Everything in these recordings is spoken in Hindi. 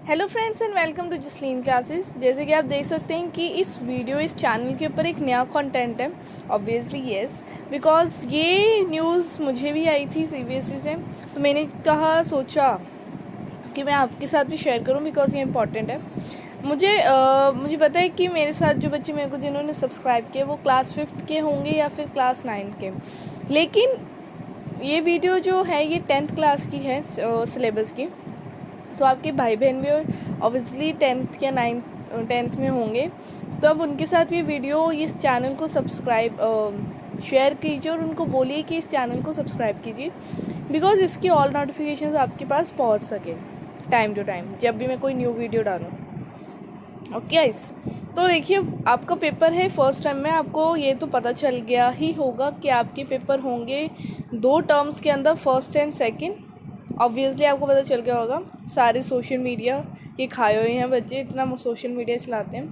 Hello friends and welcome to Jasleen classes. जैसे कि आप देख सकते हैं कि इस चैनल के ऊपर एक नया कंटेंट है। ऑब्वियसली येस, बिकॉज ये न्यूज़ मुझे भी आई थी सीबीएसई से, तो मैंने सोचा कि मैं आपके साथ भी शेयर करूं बिकॉज ये इम्पॉर्टेंट है। मुझे पता है कि मेरे साथ जो बच्चे मेरे को जिन्होंने सब्सक्राइब किए वो क्लास 5th के होंगे या फिर क्लास 9 के, लेकिन ये वीडियो जो है ये 10th क्लास की है सिलेबस की। तो आपके भाई बहन भी ऑब्वियसली 10th या 10th में होंगे, तो अब उनके साथ ये वीडियो इस चैनल को सब्सक्राइब शेयर कीजिए और उनको बोलिए कि इस चैनल को सब्सक्राइब कीजिए, बिकॉज इसकी ऑल नोटिफिकेशंस आपके पास पहुंच सके टाइम टू टाइम जब भी मैं कोई न्यू वीडियो डालूँ। ओके गाइस, तो देखिए आपका पेपर है फर्स्ट टाइम में, आपको ये तो पता चल गया ही होगा कि आपके पेपर होंगे 2 टर्म्स के अंदर, फर्स्ट एंड सेकंड। ऑब्वियसली आपको पता चल गया होगा, सारे सोशल मीडिया ये खाए हुए हैं बच्चे, इतना सोशल मीडिया चलाते हैं,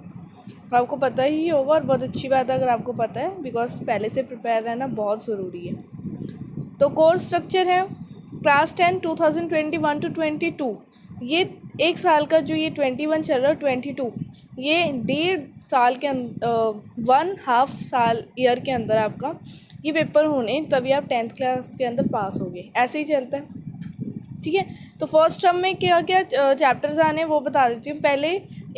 आपको पता ही होगा। और बहुत अच्छी बात है अगर आपको पता है, बिकॉज पहले से प्रिपेयर रहना बहुत ज़रूरी है। तो कोर्स स्ट्रक्चर है क्लास 10 2021 to 22, ये एक साल का जो ये 21 चल रहा है 22, ये 1.5 साल के 1.5 साल ईयर के अंदर आपका ये पेपर होने, तभी आप 10th क्लास के अंदर पास होगे। ऐसे ही चलता है, ठीक है। तो फर्स्ट टर्म में क्या क्या चैप्टर्स आने वो बता देती हूँ। पहले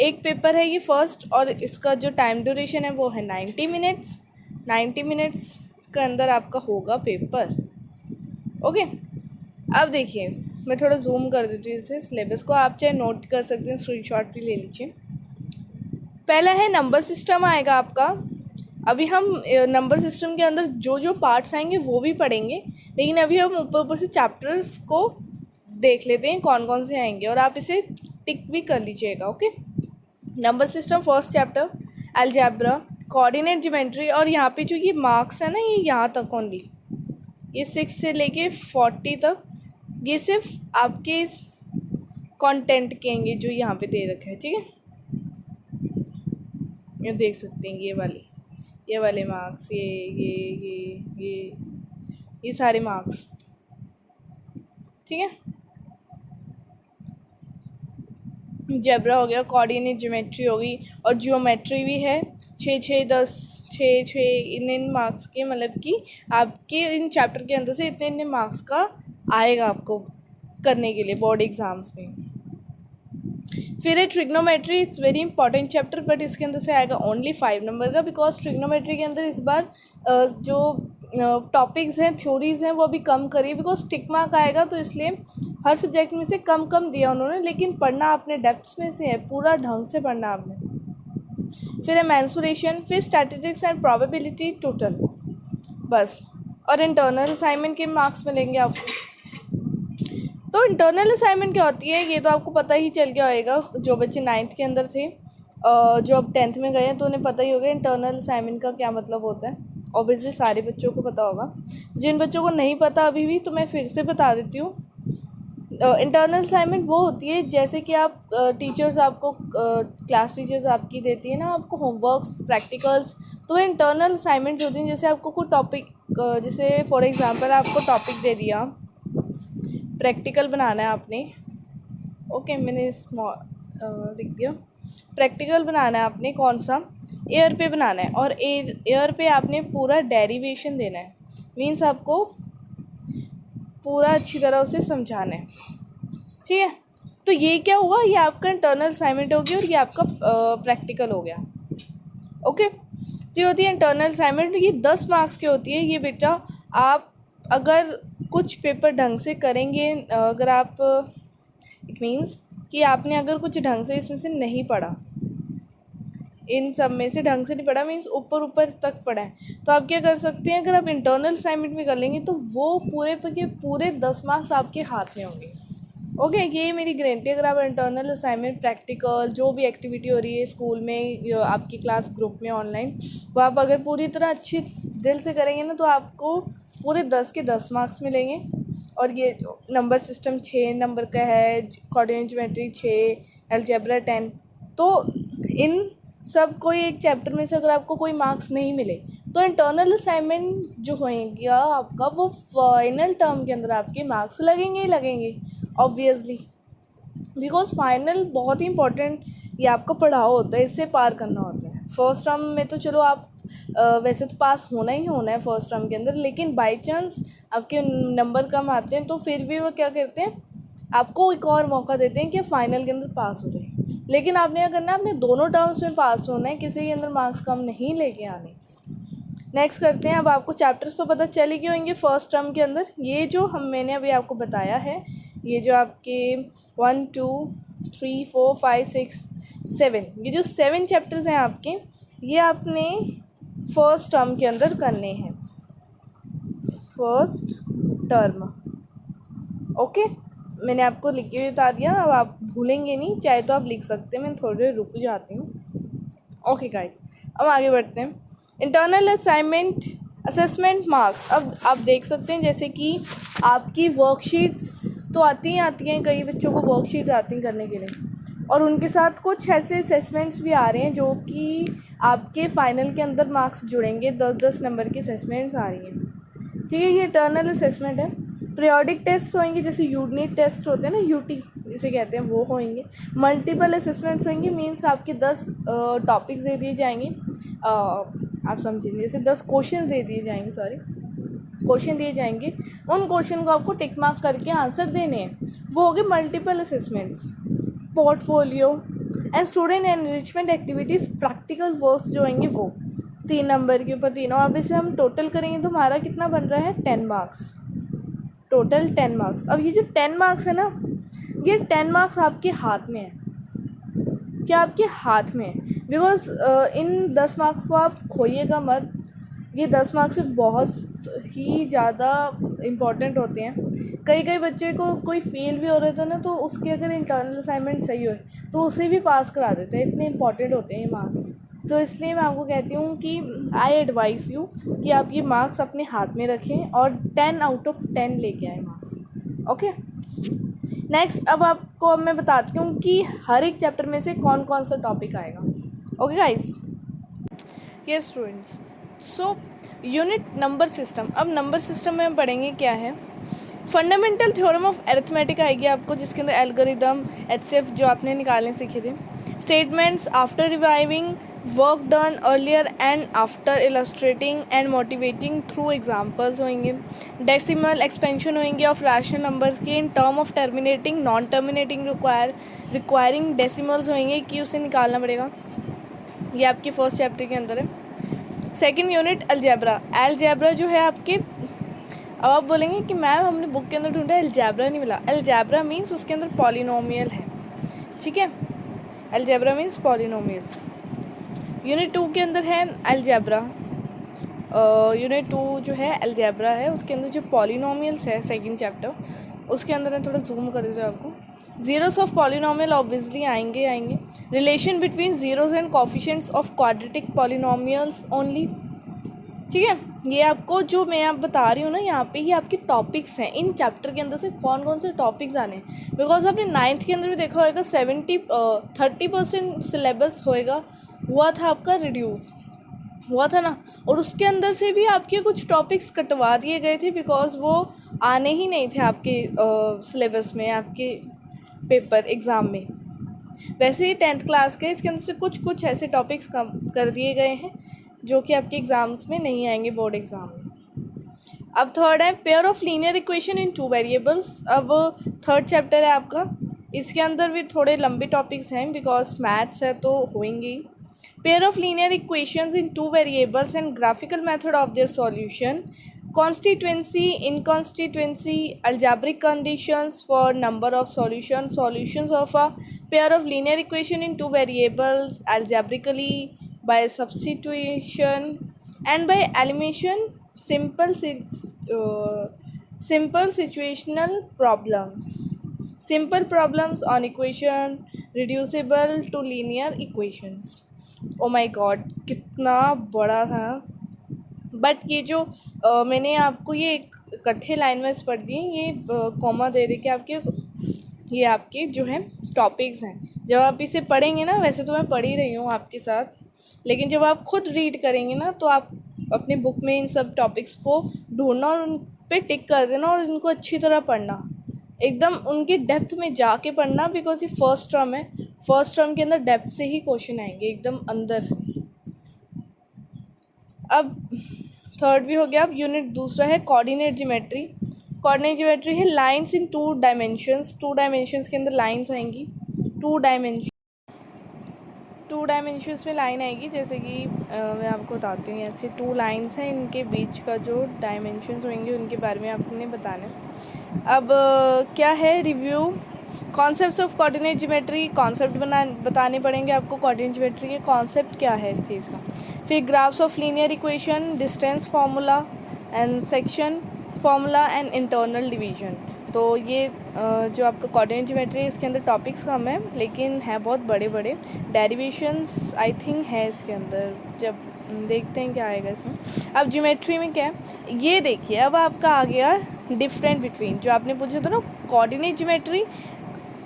एक पेपर है ये फर्स्ट, और इसका जो टाइम ड्यूरेशन है वो है 90 मिनट्स। 90 मिनट्स के अंदर आपका होगा पेपर। ओके, अब देखिए मैं थोड़ा जूम कर देती हूँ इसे सिलेबस को, आप चाहे नोट कर सकते हैं, स्क्रीनशॉट भी ले लीजिए। पहला है नंबर सिस्टम आएगा आपका। अभी हम नंबर सिस्टम के अंदर जो जो पार्ट्स आएंगे वो भी पढ़ेंगे, लेकिन अभी हम ऊपर ऊपर से चैप्टर्स को देख लेते हैं कौन कौन से आएंगे, और आप इसे टिक भी कर लीजिएगा। Okay, number system first chapter algebra, coordinate geometry, और यहाँ पे जो ये मार्क्स है ना, ये यहाँ तक ओनली, ये 6 से लेके 40 तक, ये सिर्फ आपके इस कंटेंट के होंगे जो यहाँ पे दे रखे हैं, ठीक है। ये देख सकते हैं ये वाले मार्क्स, ये सारे मार्क्स, ठीक है। जेब्रा हो गया, कोऑर्डिनेट ज्योमेट्री होगी, और जियोमेट्री भी है। 6 इन मार्क्स के, मतलब कि आपके इन चैप्टर के अंदर से इतने मार्क्स का आएगा आपको करने के लिए बोर्ड एग्जाम्स में। फिर है trigonometry, it's very important chapter, but इसके अंदर से आएगा ओनली 5 नंबर का, बिकॉज ट्रिग्नोमेट्री के अंदर इस बार जो टॉपिक्स हैं, थ्योरीज हैं, वो अभी कम करिए, बिकॉज टिक मार्क आएगा, तो इसलिए हर सब्जेक्ट में से कम कम दिया उन्होंने, लेकिन पढ़ना आपने डेप्थ्स में से है, पूरा ढंग से पढ़ना आपने। फिर है मैंसुरेशन, फिर स्टैटिस्टिक्स एंड प्रोबेबिलिटी टोटल, बस। और इंटरनल असाइनमेंट के मार्क्स मिलेंगे आपको। तो इंटरनल असाइनमेंट क्या होती है ये तो आपको पता ही चल गया होगा, जो बच्चे 9th के अंदर थे, जो अब 10th में गए हैं, तो उन्हें पता ही होगा इंटरनल असाइनमेंट का क्या मतलब होता है। ऑब्वियसली सारे बच्चों को पता होगा, जिन बच्चों को नहीं पता अभी भी, तो मैं फिर से बता देती हूँ। इंटरनल असाइनमेंट वो होती है जैसे कि आप टीचर्स आपको क्लास टीचर्स आपकी देती है ना आपको होमवर्क्स, प्रैक्टिकल्स, तो वो इंटरनल असाइनमेंट्स होती हैं। जैसे आपको कोई टॉपिक, जैसे फॉर एग्जांपल आपको टॉपिक दे दिया, प्रैक्टिकल बनाना है आपने, ओके मैंने लिख दिया, प्रैक्टिकल बनाना है आपने, कौन सा, एयर पे बनाना है, और एयर पे आपने पूरा डेरिवेशन देना है, मीन्स आपको पूरा अच्छी तरह उसे समझाना है, ठीक है। तो ये क्या हुआ, ये आपका इंटरनल असाइनमेंट हो गया, और ये आपका प्रैक्टिकल हो गया। ओके, तो ये होती है इंटरनल असाइनमेंट, ये 10 मार्क्स की होती है। ये बेटा आप अगर कुछ पेपर ढंग से करेंगे, अगर आप, इट मीन्स कि आपने अगर कुछ ढंग से इसमें से नहीं पढ़ा, इन सब में से ढंग से नहीं पढ़ा, मीन्स ऊपर ऊपर तक पढ़ा है, तो आप क्या कर सकते हैं, अगर आप इंटरनल असाइनमेंट में कर लेंगे तो वो पूरे 10 मार्क्स आपके हाथ में होंगे। ओके, ये मेरी गारंटी। अगर आप इंटरनल असाइनमेंट, प्रैक्टिकल, जो भी एक्टिविटी हो रही है स्कूल में, आपकी क्लास ग्रुप में ऑनलाइन, वो आप अगर पूरी तरह अच्छे दिल से करेंगे ना, तो आपको पूरे 10 के 10 मार्क्स मिलेंगे। और ये जो नंबर सिस्टम 6 नंबर का है, कोऑर्डिनेट ज्योमेट्री 6, अलजेब्रा 10, तो इन सब कोई एक चैप्टर में से अगर आपको कोई मार्क्स नहीं मिले, तो इंटरनल असाइनमेंट जो होएगा आपका, वो फाइनल टर्म के अंदर आपके मार्क्स लगेंगे ही लगेंगे, ऑब्वियसली। बिकॉज फाइनल बहुत ही इंपॉर्टेंट ये आपका पढ़ाओ होता है, इससे पार करना होता है। फर्स्ट टर्म में तो चलो आप वैसे तो पास होना ही होना है फर्स्ट टर्म के अंदर, लेकिन बाई चांस आपके नंबर कम आते हैं तो फिर भी वो क्या करते हैं, आपको एक और मौका देते हैं कि फाइनल के अंदर पास हो जाए। लेकिन आपने क्या करना है, आपने दोनों टर्म्स में पास होना है, किसी के अंदर मार्क्स कम नहीं लेके आने। नेक्स्ट करते हैं। अब आपको चैप्टर्स तो पता चल ही गए होंगे फर्स्ट टर्म के अंदर। ये जो मैंने अभी आपको बताया है, ये जो आपके 1 2 3 4 5 6 7, ये जो 7 चैप्टर्स हैं आपके, ये आपने फर्स्ट टर्म के अंदर करने हैं, फर्स्ट टर्म। ओके, मैंने आपको लिख के बता दिया, अब आप भूलेंगे नहीं, चाहे तो आप लिख सकते हैं, मैं थोड़ी देर रुक जाती हूँ। ओके गाइस, अब आगे बढ़ते हैं। Internal assignment assessment marks. अब आप देख सकते हैं जैसे कि आपकी वर्कशीट्स तो आती हैं, कई बच्चों को वर्कशीट्स आती हैं करने के लिए, और उनके साथ कुछ ऐसे असेसमेंट्स भी आ रहे हैं जो कि आपके फाइनल के अंदर मार्क्स जुड़ेंगे। 10-10 नंबर की असेसमेंट्स आ रही हैं, ठीक है। ये इंटरनल असेसमेंट है। पीरियोडिक टेस्ट होंगे, जैसे यूनिट टेस्ट होते हैं ना, यूटी जिसे कहते हैं, वो होंगे। मल्टीपल असेसमेंट्स होंगे, मीन्स आपके 10 टॉपिक्स दे दिए जाएंगे, आप समझेंगे, जैसे 10 क्वेश्चन दे दिए जाएंगे, क्वेश्चन दिए जाएंगे, उन क्वेश्चन को आपको टिक मार्क करके आंसर देने हैं, वो हो गए multiple assessments. Portfolio and student enrichment activities, practical works जो होंगे वो 3 नंबर के ऊपर 3, और अब इसे हम टोटल करेंगे तो हमारा कितना बन रहा है, 10 मार्क्स, टोटल 10 मार्क्स। अब ये जो 10 मार्क्स है ना, ये 10 मार्क्स आपके हाथ में है, क्या आपके हाथ में है, बिकॉज इन 10 मार्क्स को आप खोइएगा मत। ये 10 मार्क्स से बहुत ही ज़्यादा इम्पॉर्टेंट होते हैं। कई बच्चे को कोई फेल भी हो रहे थे ना, तो उसके अगर इंटरनल असाइनमेंट सही हो तो उसे भी पास करा देते हैं, इतने इंपॉर्टेंट होते हैं ये मार्क्स। तो इसलिए मैं आपको कहती हूँ कि आई एडवाइस यू कि आप ये मार्क्स अपने हाथ में रखें और 10 आउट ऑफ 10 लेके आए मार्क्स। ओके, नेक्स्ट अब मैं बताती हूँ कि हर एक चैप्टर में से कौन कौन सा टॉपिक आएगा। Okay guys, yes students, so unit number system. अब नंबर सिस्टम में हम पढ़ेंगे क्या है, फंडामेंटल थ्योरम ऑफ अरिथमेटिक आएगी आपको, जिसके अंदर एल्गोरिदम, एचसीएफ जो आपने निकालने सीखे थे, statements after reviving work done earlier and after illustrating and motivating through examples होंगे, डेसिमल एक्सपेंशन होंगे ऑफ रैशनल नंबर्स के in term of terminating non terminating requiring decimals होंगे कि उसे निकालना पड़ेगा। ये आपके फर्स्ट चैप्टर के अंदर है। Second unit algebra. अलजेब्रा जो है आपके, अब आप बोलेंगे कि मैम हमने बुक के अंदर ढूंढा, अलजेब्रा नहीं मिला। अलजेब्रा मीन्स उसके अंदर पॉलिनोमियल है, ठीक है, अलजेब्रा मीन्स पॉलिनोमियल। यूनिट 2 के अंदर है अलजेब्रा, यूनिट 2 जो है अलजेब्रा है, उसके अंदर जो पॉलिनोमियल्स है सेकंड चैप्टर, उसके अंदर मैं थोड़ा जूम कर देता हूँ आपको। जीरोस ऑफ पॉलिनोमियल ऑब्वियसली आएंगे। Relation between zeros and coefficients of quadratic polynomials only, ठीक है। ये आपको जो मैं आप बता रही हूँ ना यहाँ पे, ये आपके टॉपिक्स हैं। इन चैप्टर के अंदर से कौन कौन से टॉपिक्स आने हैं, बिकॉज आपने 9th के अंदर भी देखा होगा 30% सिलेबस हुआ था आपका, रिड्यूस हुआ था ना, और उसके अंदर से भी आपके कुछ टॉपिक्स कटवा दिए गए थे, बिकॉज वो आने ही नहीं थे आपके सिलेबस में, आपके पेपर एग्ज़ाम में। वैसे ही 10th क्लास के इसके अंदर से कुछ ऐसे टॉपिक्स कम कर दिए गए हैं जो कि आपके एग्ज़ाम्स में नहीं आएंगे, बोर्ड एग्ज़ाम में। अब थर्ड है pair of linear equation in 2 variables. अब थर्ड चैप्टर है आपका, इसके अंदर भी थोड़े लंबे टॉपिक्स हैं, बिकॉज मैथ्स है तो होंगे। Pair of linear equations in 2 variables and graphical method of their solution, constituency, inconstituency, algebraic conditions for number of solutions of a pair of linear equation in 2 variables algebraically by substitution and by elimination, simple situational problems, simple problems on equation reducible to linear equations। oh my god, कितना बड़ा था। बट ये जो मैंने आपको ये इकट्ठे लाइन वाइज पढ़ दिए, ये कॉमा दे दे के आपके, ये आपके जो है टॉपिक्स हैं। जब आप इसे पढ़ेंगे ना, वैसे तो मैं पढ़ ही रही हूँ आपके साथ, लेकिन जब आप खुद रीड करेंगे ना, तो आप अपने बुक में इन सब टॉपिक्स को ढूंढना और उन पे टिक कर देना और इनको अच्छी तरह पढ़ना। एकदम उनकी डेप्थ में जाके पढ़ना, बिकॉज ये फर्स्ट टर्म है, फर्स्ट टर्म के अंदर डेप्थ से ही क्वेश्चन आएंगे एकदम अंदर से। अब थर्ड भी हो गया। अब यूनिट दूसरा है कोऑर्डिनेट ज्योमेट्री। कोऑर्डिनेट ज्योमेट्री है लाइंस इन 2 डायमेंशंस। 2 डायमेंशंस के अंदर लाइंस आएंगी। 2 डायमेंशंस में लाइन आएगी, जैसे कि मैं आपको बताती हूँ। ऐसे 2 लाइंस हैं, इनके बीच का जो डायमेंशंस होंगे उनके बारे में आपने बताना है। अब क्या है review concepts of coordinate geometry. Concept बताने पड़ेंगे आपको कोऑर्डिनेट ज्योमेट्री के, कॉन्सेप्ट क्या है इस चीज़ का। फिर graphs of linear equation, distance formula and section formula and internal division. तो ये जो आपका कोऑर्डिनेट ज्योमेट्री है इसके अंदर टॉपिक्स कम है, लेकिन है बहुत बड़े बड़े। डेरिवेशंस आई थिंक है इसके अंदर, जब देखते हैं क्या आएगा इसमें। अब ज्योमेट्री में क्या है ये देखिए। अब आपका आ गया डिफरेंट बिटवीन, जो आपने पूछा था ना कोऑर्डिनेट ज्योमेट्री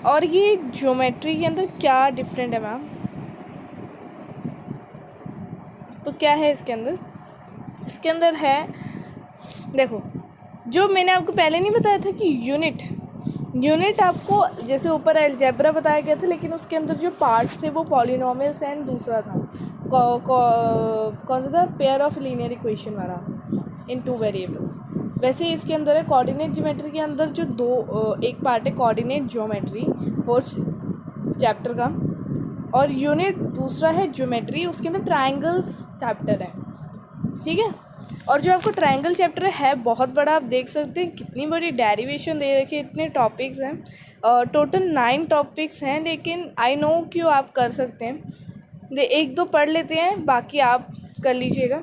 और ये ज्योमेट्री के अंदर क्या डिफरेंट है मैम। तो क्या है इसके अंदर, इसके अंदर है देखो, जो मैंने आपको पहले नहीं बताया था कि यूनिट आपको जैसे ऊपर अलजेब्रा बताया गया था, लेकिन उसके अंदर जो पार्ट्स थे वो पॉलिनोमियल्स एंड दूसरा था कौन सा था, पेयर ऑफ लीनियर इक्वेशन वाला इन 2 वेरिएबल्स। वैसे ही इसके अंदर है कोऑर्डिनेट ज्योमेट्री के अंदर जो एक पार्ट है कोऑर्डिनेट ज्योमेट्री 4th चैप्टर का, और यूनिट दूसरा है ज्योमेट्री, उसके अंदर ट्रायंगल्स चैप्टर है, ठीक है। और जो आपको ट्रायंगल चैप्टर है बहुत बड़ा, आप देख सकते हैं कितनी बड़ी डेरिवेशन दे रखी है, इतने टॉपिक्स हैं, टोटल 9 टॉपिक्स हैं, लेकिन आई नो क्यों आप कर सकते हैं। 1-2 पढ़ लेते हैं, बाकी आप कर लीजिएगा।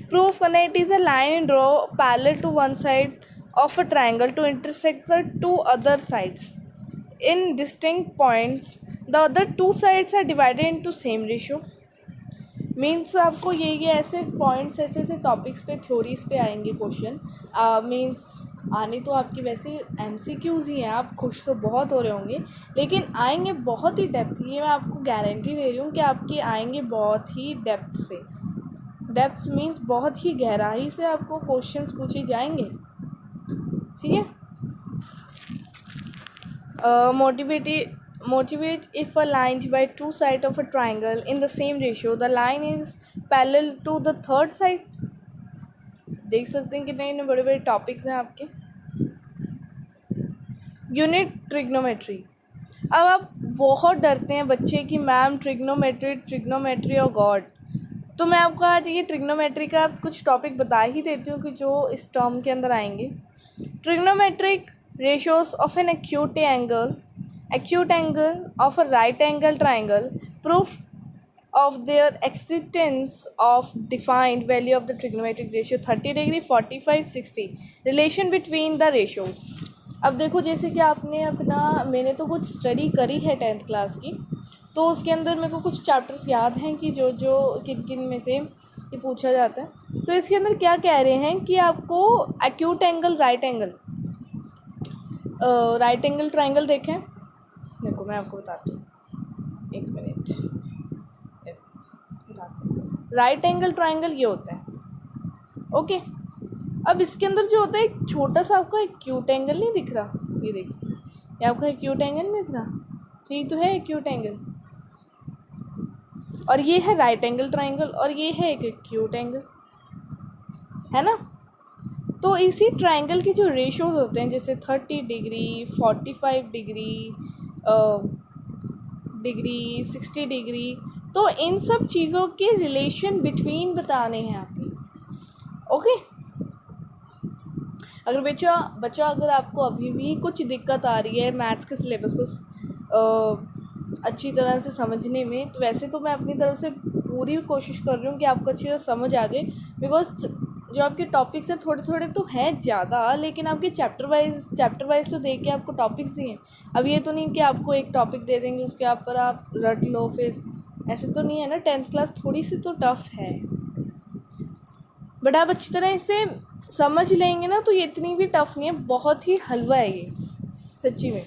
प्रूफ करना, it is a line draw parallel to one side of a triangle to intersect the 2 other sides in distinct points, the other 2 sides are divided into same ratio. Means आपको ये ऐसे पॉइंट्स ऐसे टॉपिक्स पे थ्योरीज पे आएंगे क्वेश्चन। मीन्स आने तो आपकी वैसे MCQs ही हैं, आप खुश तो बहुत हो रहे होंगे, लेकिन आएंगे बहुत ही डेप्थ, ये मैं आपको गारंटी दे रही हूँ कि आपके आएंगे बहुत ही डेप्थ से। डेप्थ मीन्स बहुत ही गहराई से आपको क्वेश्चंस पूछे जाएंगे, ठीक है। Motivate if a line divides 2 sides of a triangle in the same ratio, the line is parallel to the third side। देख सकते हैं कितने इतने बड़े बड़े टॉपिक्स हैं आपके। Unit trigonometry. अब आप बहुत डरते हैं बच्चे कि मैम ट्रिग्नोमेट्री और गॉड, तो मैं आपको आज ये ट्रिग्नोमेट्री का कुछ टॉपिक बता ही देती हूँ कि जो इस टर्म के अंदर आएंगे। Trigonometric ratios of an acute angle of a right angle triangle, proof of their existence of defined value of the trigonometric ratio 30 degree 45 60, relation between the ratios। अब देखो जैसे कि आपने अपना, मैंने तो कुछ स्टडी करी है 10th क्लास की, तो उसके अंदर मेरे को कुछ चैप्टर्स याद हैं कि जो किन किन में से ये पूछा जाता है। तो इसके अंदर क्या कह रहे हैं कि आपको acute angle right angle triangle देखें, देखो मैं आपको बताती हूँ, 1 मिनट। राइट एंगल ट्राइंगल ये होता है, ओके। अब इसके अंदर जो होता है एक छोटा सा आपका एक्यूट एंगल नहीं दिख रहा, ये देखिए, ये आपका एक्यूट एंगल नहीं दिख रहा, तो ये तो है एक्यूट एंगल, और ये है राइट एंगल ट्राइंगल, और ये है एक एक्यूट एंगल, है ना। तो इसी ट्राइंगल के जो रेशोज होते हैं, जैसे 30 डिग्री 45 डिग्री 60 डिग्री, तो इन सब चीज़ों के रिलेशन बिटवीन बताने हैं आपने, ओके। अगर बच्चा अगर आपको अभी भी कुछ दिक्कत आ रही है मैथ्स के सिलेबस को अच्छी तरह से समझने में, तो वैसे तो मैं अपनी तरफ से पूरी कोशिश कर रही हूँ कि आपको अच्छी तरह समझ आ जाए, बिकॉज जो आपके टॉपिक्स हैं थोड़े थोड़े तो हैं ज़्यादा, लेकिन आपके चैप्टर वाइज तो देख के आपको टॉपिक्स दिए। अब ये तो नहीं कि आपको एक टॉपिक दे देंगे उसके ऊपर आप रट लो, फिर ऐसे तो नहीं है ना। 10th क्लास थोड़ी सी तो टफ है, बट आप अच्छी तरह इसे समझ लेंगे ना तो ये इतनी भी टफ नहीं है, बहुत ही हलवा है ये सच्ची में।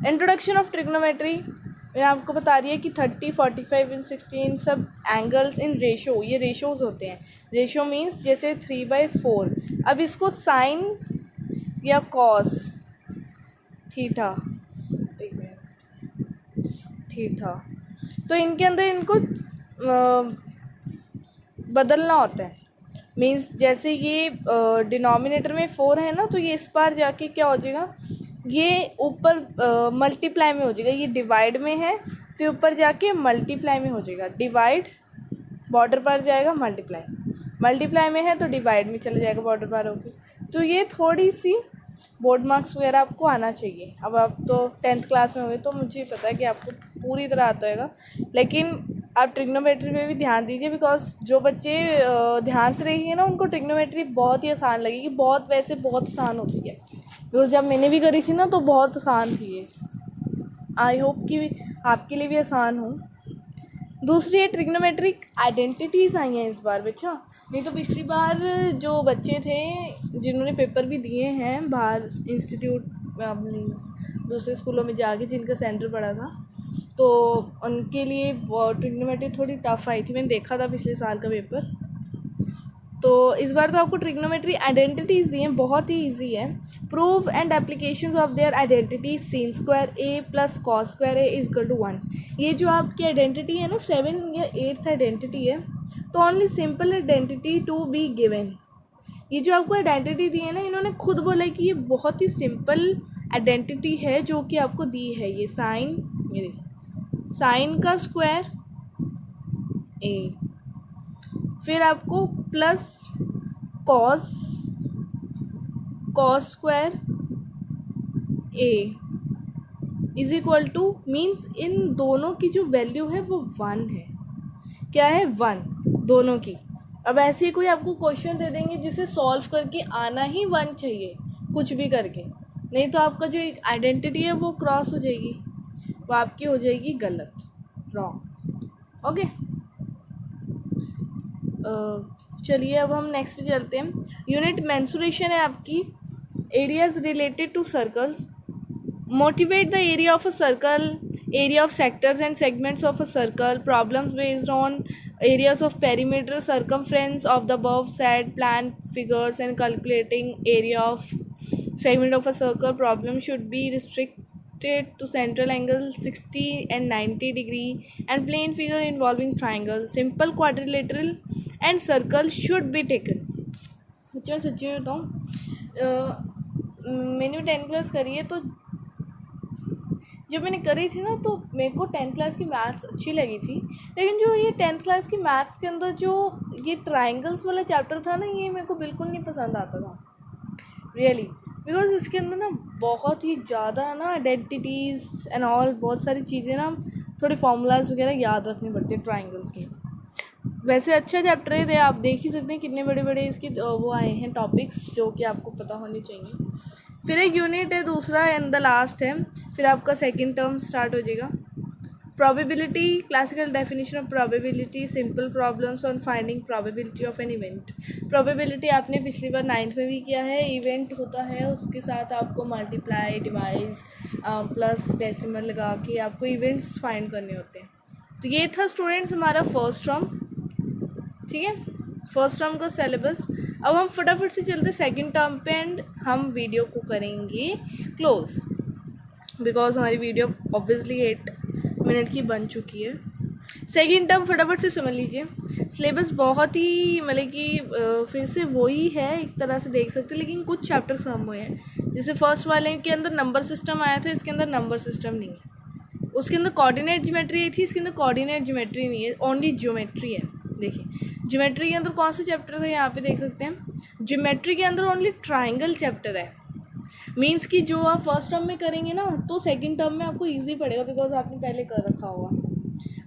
इंट्रोडक्शन ऑफ ट्रिग्नोमेट्री मैं आपको बता रही है कि 30 45 इन 16 सब एंगल्स इन रेशो, ये रेशोज़ होते हैं। रेशो मीन्स जैसे 3/4। अब इसको साइन या कॉस थीटा, एक मिनट, थीटा, तो इनके अंदर इनको बदलना होता है। मीन्स जैसे ये डिनोमिनेटर में 4 है ना, तो ये इस बार जाके क्या हो जाएगा, ये ऊपर मल्टीप्लाई में हो जाएगा। ये डिवाइड में है तो ऊपर जाके मल्टीप्लाई में हो जाएगा। डिवाइड बॉर्डर पर जाएगा, मल्टीप्लाई, मल्टीप्लाई में है तो डिवाइड में चला जाएगा बॉर्डर पर होके। तो ये थोड़ी सी बोर्ड मार्क्स वगैरह आपको आना चाहिए। अब आप तो 10th क्लास में होंगे तो मुझे पता है कि आपको पूरी तरह आता होगा, लेकिन आप ट्रिग्नोमेट्री पे भी ध्यान दीजिए, बिकॉज जो बच्चे ध्यान से रहेंगे ना उनको ट्रिग्नोमेट्री बहुत ही आसान लगेगी। बहुत वैसे बहुत आसान होती है, बिकॉज जब मैंने भी करी थी ना तो बहुत आसान थी ये। आई होप कि आपके लिए भी आसान हो। दूसरी है ट्रिग्नोमेट्रिक आइडेंटिटीज़ आई हैं इस बार बच्चा। नहीं तो पिछली बार जो बच्चे थे जिन्होंने पेपर भी दिए हैं बाहर इंस्टीट्यूट मीन्स दूसरे स्कूलों में जाके जिनका सेंटर पड़ा था, तो उनके लिए ट्रिग्नोमेट्री थोड़ी टफ आई थी। मैंने देखा था पिछले साल का पेपर। तो इस बार तो आपको ट्रिग्नोमेट्री आइडेंटिटीज़ दी हैं, बहुत ही ईजी है। Prove and applications of their identity sin square a plus cos square a is equal to 1। ये जो आपकी आइडेंटिटी है ना 7 या 8th आइडेंटिटी है, तो only simple identity to be given. ये जो आपको आइडेंटिटी दी है ना, इन्होंने खुद बोला है कि ये बहुत ही सिंपल आइडेंटिटी है जो कि आपको दी है। ये साइन का स्क्वायर a, फिर आपको plus cos square a is equal to, means इन दोनों की जो वैल्यू है वो 1 है। क्या है? 1 दोनों की। अब ऐसे ही कोई आपको क्वेश्चन दे देंगे जिसे सॉल्व करके आना ही 1 चाहिए, कुछ भी करके, नहीं तो आपका जो एक आइडेंटिटी है वो क्रॉस हो जाएगी, वो आपकी हो जाएगी गलत, रॉन्ग। ओके, चलिए अब हम नेक्स्ट पे चलते हैं। यूनिट मेंसुरेशन है आपकी। Areas related to circles, motivate the area of a circle, area of sectors and segments of a circle, problems based on areas of perimeter circumference of the above said plan figures and calculating area of segment of a circle. Problem should be restricted to central angle 60 and 90 degree and plane figure involving triangle, simple quadrilateral and circle should be taken। बच्चों सच्ची में बताऊँ, मैंने भी 10th क्लास करी है, तो जब मैंने करी थी ना तो मेरे को 10th क्लास की मैथ्स अच्छी लगी थी, लेकिन जो ये 10th क्लास की मैथ्स के अंदर जो ये ट्राइंगल्स वाला चैप्टर था ना, ये मेरे को बिल्कुल नहीं पसंद आता था रियली, बिकॉज इसके अंदर ना बहुत ही ज़्यादा ना आइडेंटिटीज़ एंड ऑल, बहुत सारी चीज़ें ना, थोड़े फार्मूलाज वगैरह याद रखने पड़ते हैं ट्राइंगल्स के। वैसे अच्छा चैप्टर है, आप देख ही सकते हैं कितने बड़े बड़े इसके वो आए हैं टॉपिक्स जो कि आपको पता होने चाहिए। फिर एक यूनिट है दूसरा एंड द लास्ट है, फिर आपका सेकंड टर्म स्टार्ट हो जाएगा। Probability, classical definition of probability, simple problems on finding probability of an event. Probability आपने पिछली बार 9th में भी किया है। इवेंट होता है, उसके साथ आपको मल्टीप्लाई, डिवाइड, प्लस डेसिमल लगा के आपको इवेंट्स फाइंड करने होते हैं। तो ये था स्टूडेंट्स हमारा फर्स्ट टर्म, ठीक है, फर्स्ट टर्म का सिलेबस। अब हम फटाफट से चलते सेकंड टर्म पे एंड हम वीडियो को करेंगे क्लोज, बिकॉज हमारी वीडियो ऑब्वियसली 8 मिनट की बन चुकी है। सेकंड टर्म फटाफट से समझ लीजिए। सिलेबस बहुत ही मतलब कि फिर से वही है एक तरह से देख सकते हैं, लेकिन कुछ चैप्टर्स कम हुए हैं। जैसे फर्स्ट वाले के अंदर नंबर सिस्टम आया था, इसके अंदर नंबर सिस्टम नहीं है। उसके अंदर कोऑर्डिनेट ज्योमेट्री आई थी, इसके अंदर कोऑर्डिनेट ज्योमेट्री नहीं है, ओनली ज्योमेट्री है। देखिए ज्योमेट्री के अंदर कौन सा चैप्टर है, यहाँ पे देख सकते हैं। ज्योमेट्री के अंदर ओनली ट्राइंगल चैप्टर है। मीन्स कि जो आप फर्स्ट टर्म में करेंगे ना तो सेकंड टर्म में आपको इजी पड़ेगा, बिकॉज आपने पहले कर रखा होगा।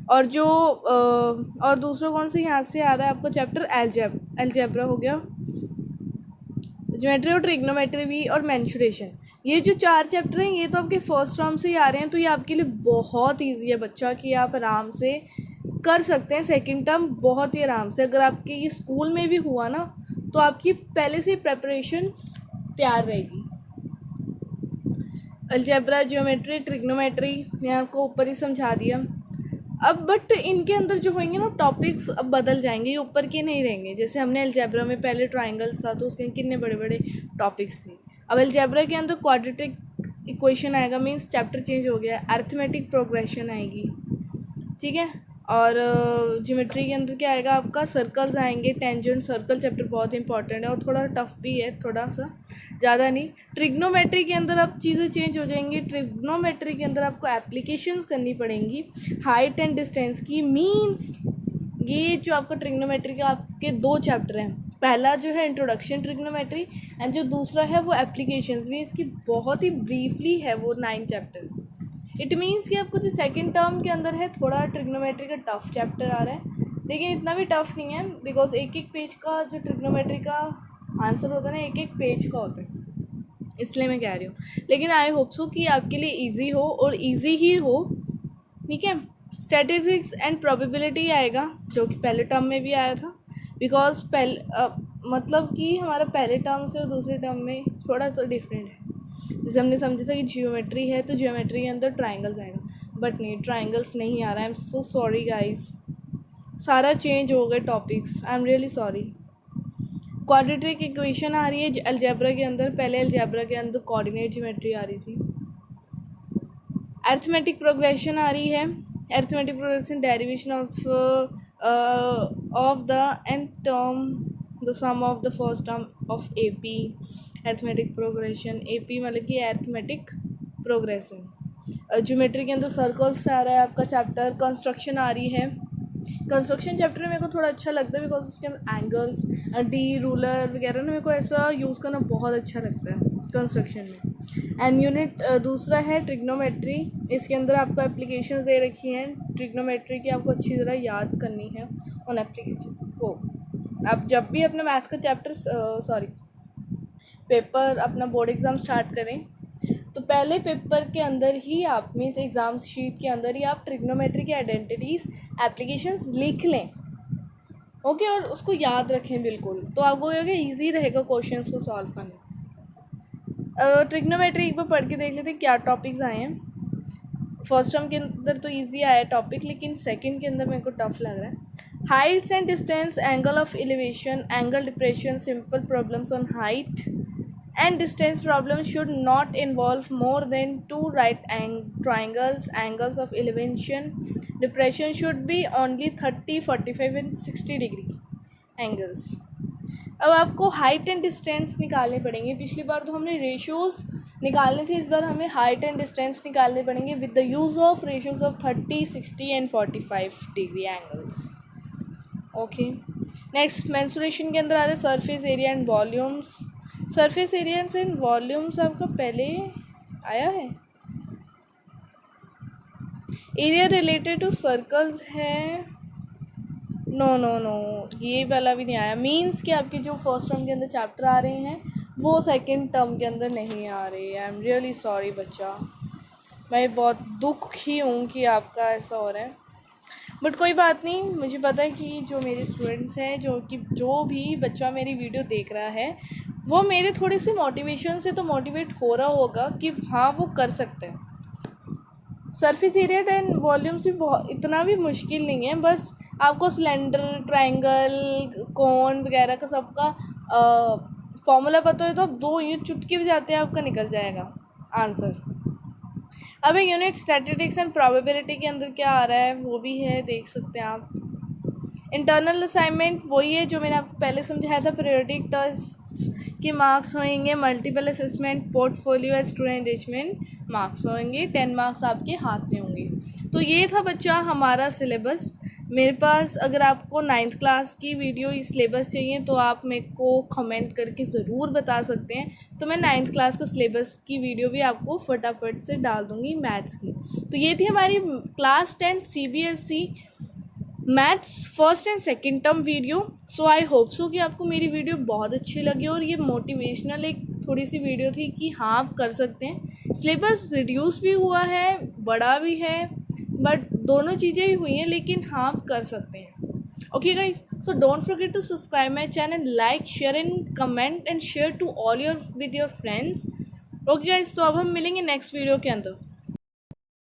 और जो और दूसरा कौन सा यहाँ से आ रहा है आपको चैप्टर, एल्जेब्रा हो गया, ज्योमेट्री और ट्रिग्नोमेट्री भी, और मेंसुरेशन। ये जो 4 चैप्टर हैं ये तो आपके फर्स्ट टर्म से ही आ रहे हैं, तो ये आपके लिए बहुत ईजी है बच्चा, कि आप आराम से कर सकते हैं सेकंड टर्म बहुत ही आराम से। अगर आपके ये स्कूल में भी हुआ ना तो आपकी पहले से प्रेपरेशन तैयार रहेगी। अलजेब्रा, ज्योमेट्री, ट्रिग्नोमेट्री मैं आपको ऊपर ही समझा दिया। अब बट इनके अंदर जो होंगे ना टॉपिक्स अब बदल जाएंगे, ये ऊपर के नहीं रहेंगे। जैसे हमने अलजेब्रा में पहले ट्राइंगल्स था तो उसके कितने बड़े बड़े टॉपिक्स थे, अब अलजेब्रा के अंदर क्वाड्रेटिक इक्वेशन आएगा, मीन्स चैप्टर चेंज हो गया, अरिथमेटिक प्रोग्रेशन आएगी, ठीक है। और ज्योमेट्री के अंदर क्या आएगा आपका, सर्कल्स आएंगे, टेंजेंट सर्कल चैप्टर बहुत इंपॉर्टेंट है और थोड़ा टफ भी है, थोड़ा सा, ज़्यादा नहीं। ट्रिग्नोमेट्री के अंदर अब चीज़ें चेंज हो जाएंगी, ट्रिग्नोमेट्री के अंदर आपको एप्लीकेशंस करनी पड़ेंगी हाइट एंड डिस्टेंस की। मीन्स ये जो आपका ट्रिग्नोमेट्री के आपके 2 चैप्टर हैं, पहला जो है इंट्रोडक्शन ट्रिग्नोमेट्री एंड जो दूसरा है वो एप्लीकेशंस भी, इसकी बहुत ही ब्रीफली है वो 9 चैप्टर। इट मीन्स कि आपको जो सेकंड टर्म के अंदर है थोड़ा ट्रिग्नोमेट्री का टफ चैप्टर आ रहा है, लेकिन इतना भी टफ नहीं है, बिकॉज एक पेज का जो ट्रिग्नोमेट्री का आंसर होता है ना, एक पेज का होता है, इसलिए मैं कह रही हूँ। लेकिन आई होप सो कि आपके लिए ईजी हो और ईजी ही हो, ठीक है। स्टैटिस्टिक्स एंड प्रोबेबिलिटी आएगा, जो कि पहले टर्म में भी आया था, बिकॉज मतलब कि हमारा पहले टर्म से और दूसरे टर्म में थोड़ा तो डिफरेंट है। जैसे हमने समझा था कि जियोमेट्री है तो जियोमेट्री के अंदर ट्राइंगल्स आएगा, बट नहीं, ट्राइंगल्स नहीं आ रहा है। I am so sorry guys, सारा चेंज हो गए topics, I am really sorry. Quadratic equation आ रही है अलजेब्रा के अंदर, पहले अलजेब्रा के अंदर कोऑर्डिनेट ज्योमेट्री आ रही थी। अरिथमेटिक प्रोग्रेशन आ रही है, arithmetic progression derivation of the nth term the sum of the first term of AP arithmetic progression, AP मतलब कि अरिथमेटिक प्रोग्रेशन। ज्योमेट्री के अंदर सर्कल्स आ रहा है आपका चैप्टर, कंस्ट्रक्शन आ रही है। कंस्ट्रक्शन चैप्टर में मेरे को थोड़ा अच्छा लगता है, बिकॉज उसके अंदर एंगल्स, डी रूलर वगैरह ना, मेरे को ऐसा यूज़ करना बहुत अच्छा लगता है कंस्ट्रक्शन में। एंड यूनिट दूसरा है ट्रिग्नोमेट्री, इसके अंदर आपको एप्लीकेशंस दे रखी हैं ट्रिग्नोमेट्री की, आपको अच्छी तरह याद करनी है उन एप्लीकेशन को। आप जब भी अपना मैथ्स का चैप्टर पेपर अपना बोर्ड एग्ज़ाम स्टार्ट करें तो पहले पेपर के अंदर ही आप, मीन्स एग्ज़ाम शीट के अंदर ही आप ट्रिग्नोमेट्री की आइडेंटिटीज़ एप्लीकेशंस लिख लें, ओके, और उसको याद रखें बिल्कुल, तो आपको ईजी रहेगा क्वेश्चंस को सॉल्व करना। ट्रिग्नोमेट्री एक बार पढ़ के देख लेते हैं क्या टॉपिक्स आए हैं। फर्स्ट टर्म के अंदर तो इजी आया टॉपिक, लेकिन सेकंड के अंदर मेरे को टफ लग रहा है। Heights and distance, angle of elevation, angle depression, simple problems on height and distance problems should not involve more than 2 right triangles. Angles of elevation depression should be only 30, 45 and 60 degree angles. अब आपको हाइट एंड डिस्टेंस निकालने पड़ेंगे, पिछली बार तो हमने रेशियोज़ निकालने थे, इस बार हमें हाइट एंड डिस्टेंस निकालने पड़ेंगे with the use of ratios of 30, 60 and 45 degree angles, okay. Next mensuration के अंदर आ रहे surface area and volumes. Surface area and volumes आपका पहले आया है, एरिया रिलेटेड टू सर्कल्स है, नो ये वाला भी नहीं आया। मीन्स कि आपके जो फर्स्ट टर्म के अंदर चैप्टर आ रहे हैं वो सेकंड टर्म के अंदर नहीं आ रहे हैं। आई एम रियली सॉरी बच्चा, मैं बहुत दुखी हूँ कि आपका ऐसा हो रहा है, बट कोई बात नहीं। मुझे पता है कि जो मेरे स्टूडेंट्स हैं, जो भी बच्चा मेरी वीडियो देख रहा है वो मेरे थोड़ी सी मोटिवेशन से तो मोटिवेट हो रहा होगा कि हाँ वो कर सकते हैं। सरफेस एरिया एंड वॉल्यूम्स भी बहुत इतना भी मुश्किल नहीं है, बस आपको सिलेंडर, ट्रायंगल, कोन वगैरह का सबका फॉर्मूला पता है तो आप 2 यूनिट चुटकी बजाते हैं आपका निकल जाएगा आंसर। अब यूनिट स्टैटिस्टिक्स एंड प्रोबेबिलिटी के अंदर क्या आ रहा है वो भी है, देख सकते हैं आप। इंटरनल असाइनमेंट वही है जो मैंने आपको पहले समझाया था, पीरियोडिक टेस्ट के मार्क्स होंगे, multiple assessment, portfolio and student engagement marks होंगे, 10 मार्क्स आपके हाथ में होंगे। तो ये था बच्चा हमारा सिलेबस। मेरे पास अगर आपको 9th क्लास की वीडियो इस सिलेबस चाहिए तो आप मेरे को कमेंट करके ज़रूर बता सकते हैं, तो मैं 9th क्लास का सिलेबस की वीडियो भी आपको फटाफट से डाल दूँगी मैथ्स की। तो ये थी हमारी class 10 CBSE maths first and second term video. So I hope so कि आपको मेरी वीडियो बहुत अच्छी लगी और ये मोटिवेशनल एक थोड़ी सी वीडियो थी कि हाँ आप कर सकते हैं। सिलेबस रिड्यूस भी हुआ है, बड़ा भी है, बट दोनों चीज़ें ही हुई हैं, लेकिन हाँ आप कर सकते हैं। Okay guys, so don't forget to subscribe my channel, like, share and comment and share to all your with your friends. Okay guys, तो अब हम मिलेंगे नेक्स्ट वीडियो के अंदर।